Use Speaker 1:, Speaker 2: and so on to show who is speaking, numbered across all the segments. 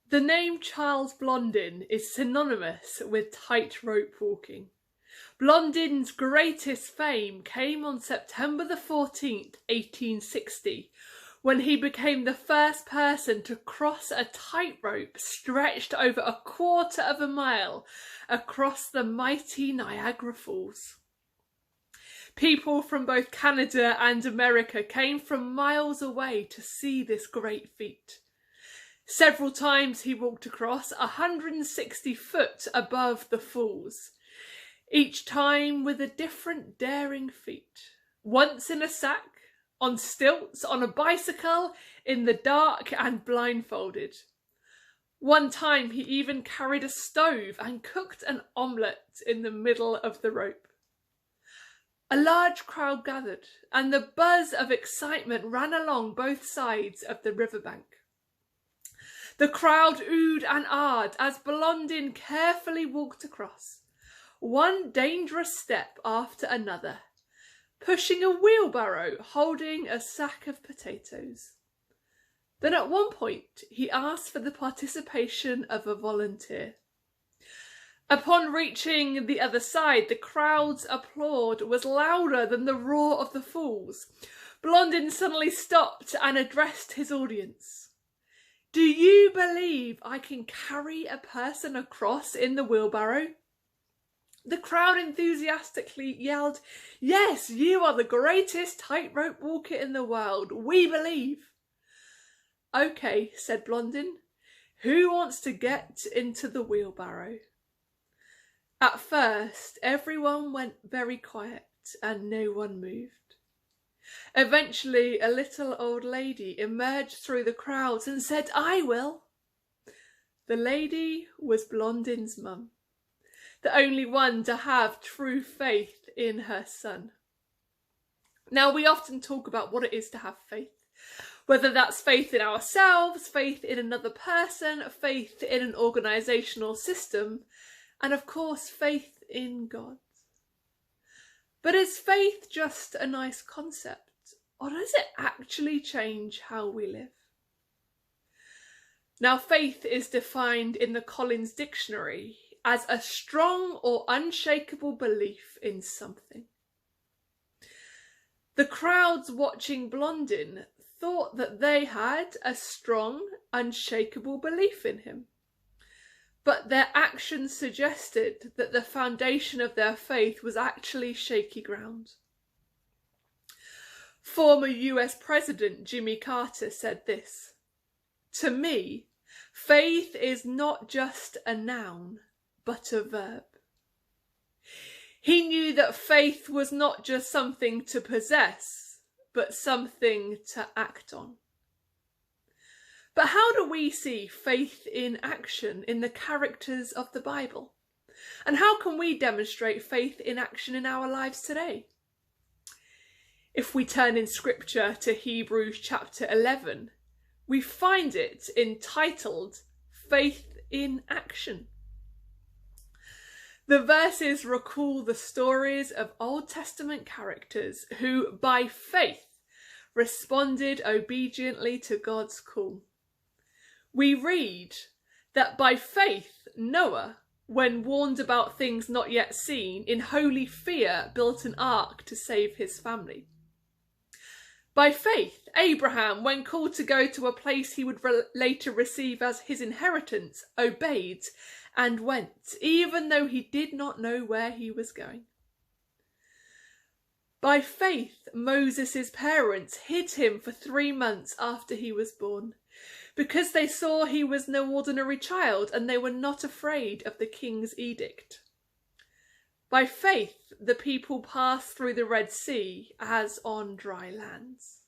Speaker 1: The name Charles Blondin is synonymous with tightrope walking. Blondin's greatest fame came on September the 14th, 1860, when he became the first person to cross a tightrope stretched over a quarter of a mile across the mighty Niagara Falls. People from both Canada and America came from miles away to see this great feat. Several times he walked across 160 foot above the falls, each time with a different daring feat. Once in a sack, on stilts, on a bicycle, in the dark and blindfolded. One time he even carried a stove and cooked an omelette in the middle of the rope. A large crowd gathered, and the buzz of excitement ran along both sides of the riverbank. The crowd oohed and ahed as Blondin carefully walked across, one dangerous step after another, pushing a wheelbarrow holding a sack of potatoes. Then at one point he asked for the participation of a volunteer. Upon reaching the other side, the crowd's applaud was louder than the roar of the falls. Blondin suddenly stopped and addressed his audience. "Do you believe I can carry a person across in the wheelbarrow?" The crowd enthusiastically yelled, "Yes, you are the greatest tightrope walker in the world. We believe." "Okay," said Blondin. "Who wants to get into the wheelbarrow?" At first, everyone went very quiet and no one moved. Eventually, a little old lady emerged through the crowds and said, "I will." The lady was Blondin's mum, the only one to have true faith in her son. Now, we often talk about what it is to have faith, whether that's faith in ourselves, faith in another person, faith in an organisational system, and of course, faith in God. But is faith just a nice concept, or does it actually change how we live? Now, faith is defined in the Collins Dictionary as a strong or unshakable belief in something. The crowds watching Blondin thought that they had a strong, unshakable belief in him, but their actions suggested that the foundation of their faith was actually shaky ground. Former US President Jimmy Carter said this: "To me, faith is not just a noun, but a verb." He knew that faith was not just something to possess, but something to act on. But how do we see faith in action in the characters of the Bible? And how can we demonstrate faith in action in our lives today? If we turn in Scripture to Hebrews chapter 11, we find it entitled Faith in Action. The verses recall the stories of Old Testament characters who, by faith, responded obediently to God's call. We read that by faith, Noah, when warned about things not yet seen, in holy fear built an ark to save his family. By faith, Abraham, when called to go to a place he would later receive as his inheritance, obeyed and went, even though he did not know where he was going. By faith, Moses' parents hid him for 3 months after he was born, because they saw he was no ordinary child and they were not afraid of the king's edict. By faith, the people passed through the Red Sea as on dry lands.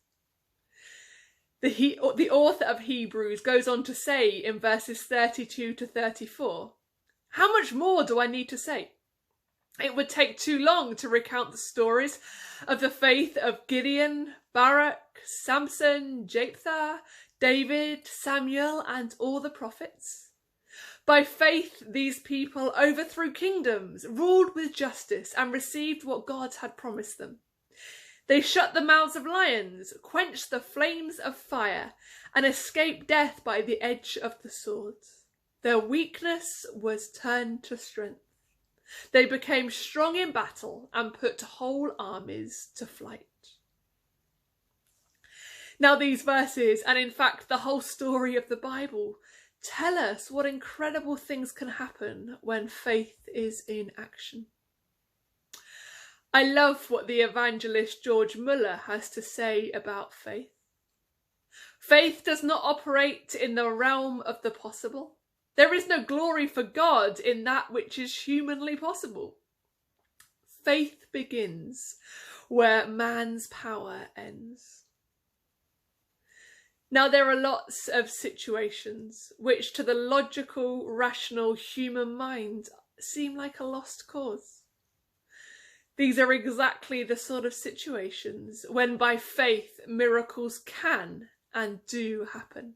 Speaker 1: The author of Hebrews goes on to say in verses 32 to 34, "How much more do I need to say? It would take too long to recount the stories of the faith of Gideon, Barak, Samson, Jephthah, David, Samuel, and all the prophets. By faith, these people overthrew kingdoms, ruled with justice, and received what God had promised them. They shut the mouths of lions, quenched the flames of fire, and escaped death by the edge of the sword. Their weakness was turned to strength. They became strong in battle and put whole armies to flight. Now these verses, and in fact the whole story of the Bible, tell us what incredible things can happen when faith is in action. I love what the evangelist George Muller has to say about faith. Faith does not operate in the realm of the possible. There is no glory for God in that which is humanly possible. Faith begins where man's power ends. Now there are lots of situations which to the logical, rational human mind seem like a lost cause. These are exactly the sort of situations when by faith miracles can and do happen.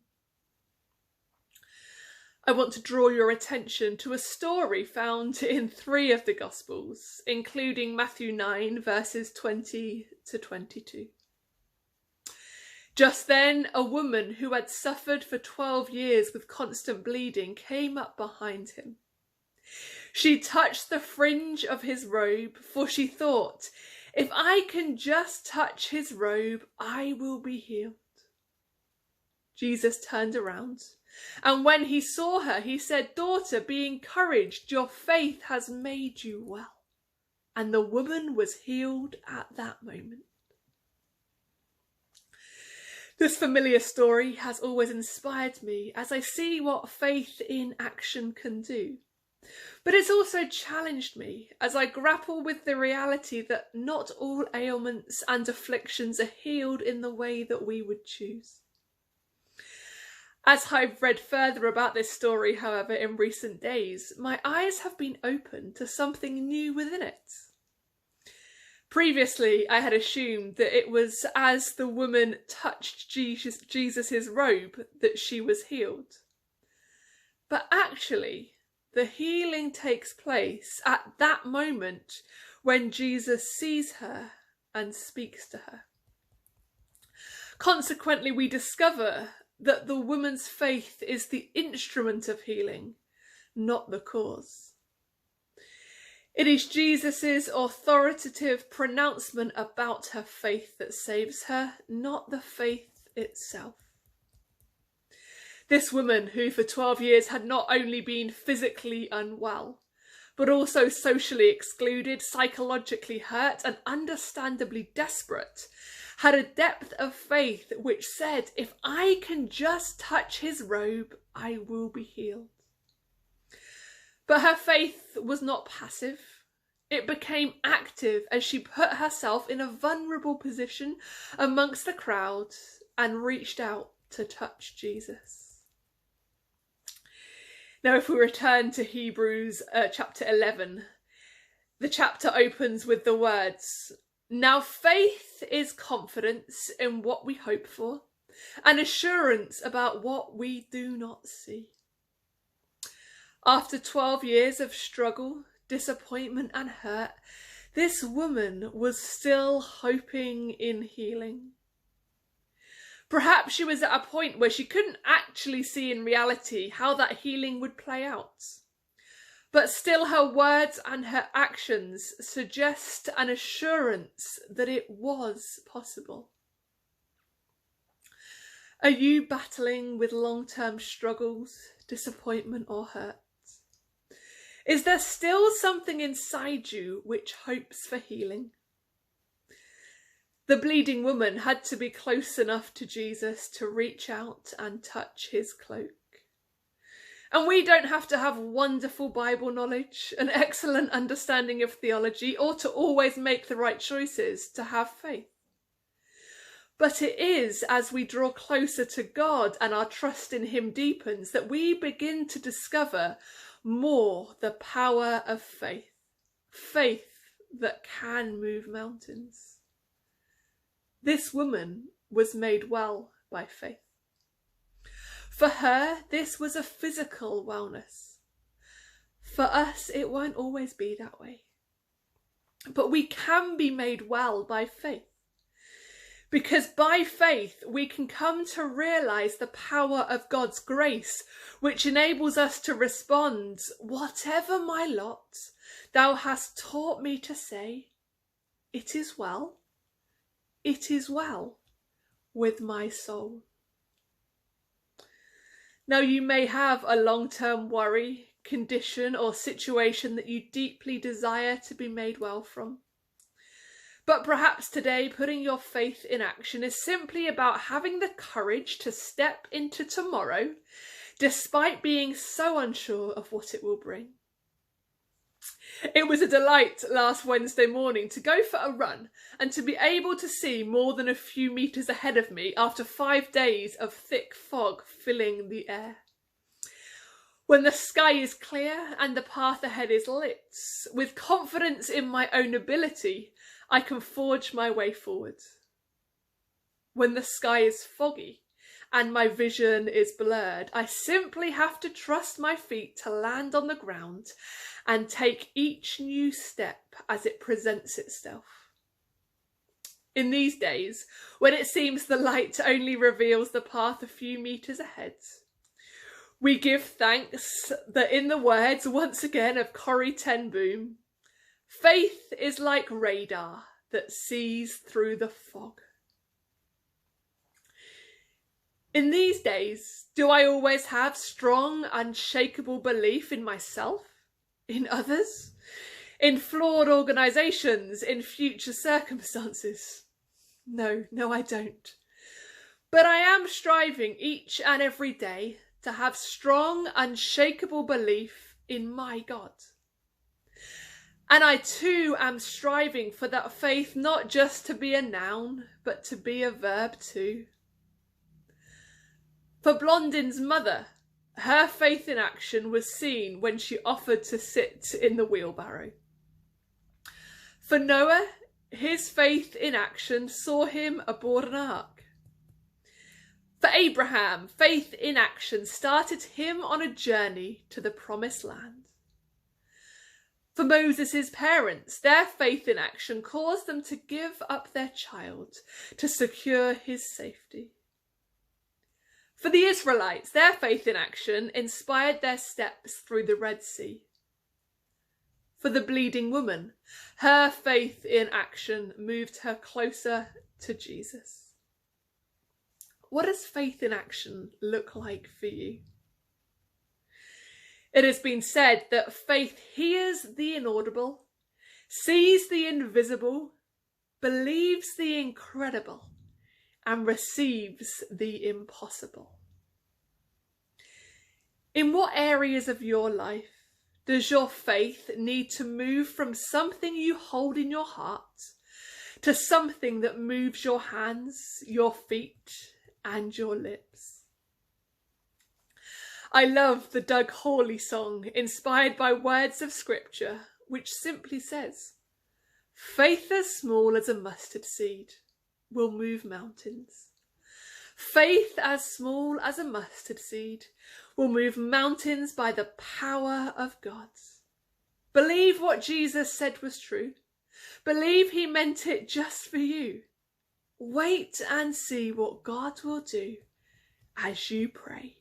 Speaker 1: I want to draw your attention to a story found in 3 of the Gospels, including Matthew 9 verses 20 to 22. Just then, a woman who had suffered for 12 years with constant bleeding came up behind him. She touched the fringe of his robe, for she thought, if I can just touch his robe, I will be healed. Jesus turned around, and when he saw her, he said, "Daughter, be encouraged, your faith has made you well." And the woman was healed at that moment. This familiar story has always inspired me as I see what faith in action can do. But it's also challenged me as I grapple with the reality that not all ailments and afflictions are healed in the way that we would choose. As I've read further about this story, however, in recent days, my eyes have been opened to something new within it. Previously, I had assumed that it was as the woman touched Jesus' robe that she was healed. But actually, the healing takes place at that moment when Jesus sees her and speaks to her. Consequently, we discover that the woman's faith is the instrument of healing, not the cause. It is Jesus' authoritative pronouncement about her faith that saves her, not the faith itself. This woman, who for 12 years had not only been physically unwell, but also socially excluded, psychologically hurt, and understandably desperate, had a depth of faith which said, if I can just touch his robe, I will be healed. But her faith was not passive. It became active as she put herself in a vulnerable position amongst the crowd and reached out to touch Jesus. Now, if we return to Hebrews chapter 11, the chapter opens with the words, "Now faith is confidence in what we hope for, and assurance about what we do not see." After 12 years of struggle, disappointment and hurt, this woman was still hoping in healing. Perhaps she was at a point where she couldn't actually see in reality how that healing would play out. But still her words and her actions suggest an assurance that it was possible. Are you battling with long-term struggles, disappointment or hurt? Is there still something inside you which hopes for healing? The bleeding woman had to be close enough to Jesus to reach out and touch his cloak. And we don't have to have wonderful Bible knowledge, an excellent understanding of theology, or to always make the right choices to have faith. But it is as we draw closer to God and our trust in him deepens that we begin to discover more the power of faith. Faith that can move mountains. This woman was made well by faith. For her, this was a physical wellness. For us, it won't always be that way. But we can be made well by faith. Because by faith we can come to realise the power of God's grace, which enables us to respond, "Whatever my lot, thou hast taught me to say, it is well with my soul." Now, you may have a long-term worry, condition or situation that you deeply desire to be made well from. But perhaps today putting your faith in action is simply about having the courage to step into tomorrow despite being so unsure of what it will bring. It was a delight last Wednesday morning to go for a run and to be able to see more than a few metres ahead of me after 5 days of thick fog filling the air. When the sky is clear and the path ahead is lit, with confidence in my own ability, I can forge my way forward. When the sky is foggy and my vision is blurred, I simply have to trust my feet to land on the ground and take each new step as it presents itself. In these days, when it seems the light only reveals the path a few metres ahead, we give thanks that in the words once again of Corrie ten Boom, faith is like radar that sees through the fog. In these days, do I always have strong, unshakable belief in myself, in others, in flawed organisations, in future circumstances? No, I don't. But I am striving each and every day to have strong, unshakable belief in my God. And I too am striving for that faith not just to be a noun, but to be a verb too. For Blondin's mother, her faith in action was seen when she offered to sit in the wheelbarrow. For Noah, his faith in action saw him aboard an ark. For Abraham, faith in action started him on a journey to the promised land. For Moses' parents, their faith in action caused them to give up their child to secure his safety. For the Israelites, their faith in action inspired their steps through the Red Sea. For the bleeding woman, her faith in action moved her closer to Jesus. What does faith in action look like for you? It has been said that faith hears the inaudible, sees the invisible, believes the incredible, and receives the impossible. In what areas of your life does your faith need to move from something you hold in your heart to something that moves your hands, your feet, and your lips? I love the Doug Hawley song, inspired by words of scripture, which simply says, "Faith as small as a mustard seed will move mountains." Faith as small as a mustard seed will move mountains by the power of God. Believe what Jesus said was true. Believe he meant it just for you. Wait and see what God will do as you pray.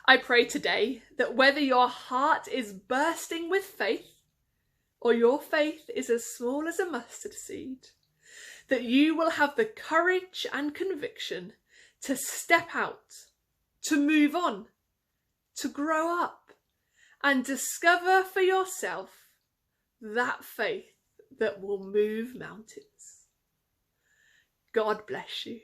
Speaker 1: I pray today that whether your heart is bursting with faith or your faith is as small as a mustard seed, that you will have the courage and conviction to step out, to move on, to grow up, and discover for yourself that faith that will move mountains. God bless you.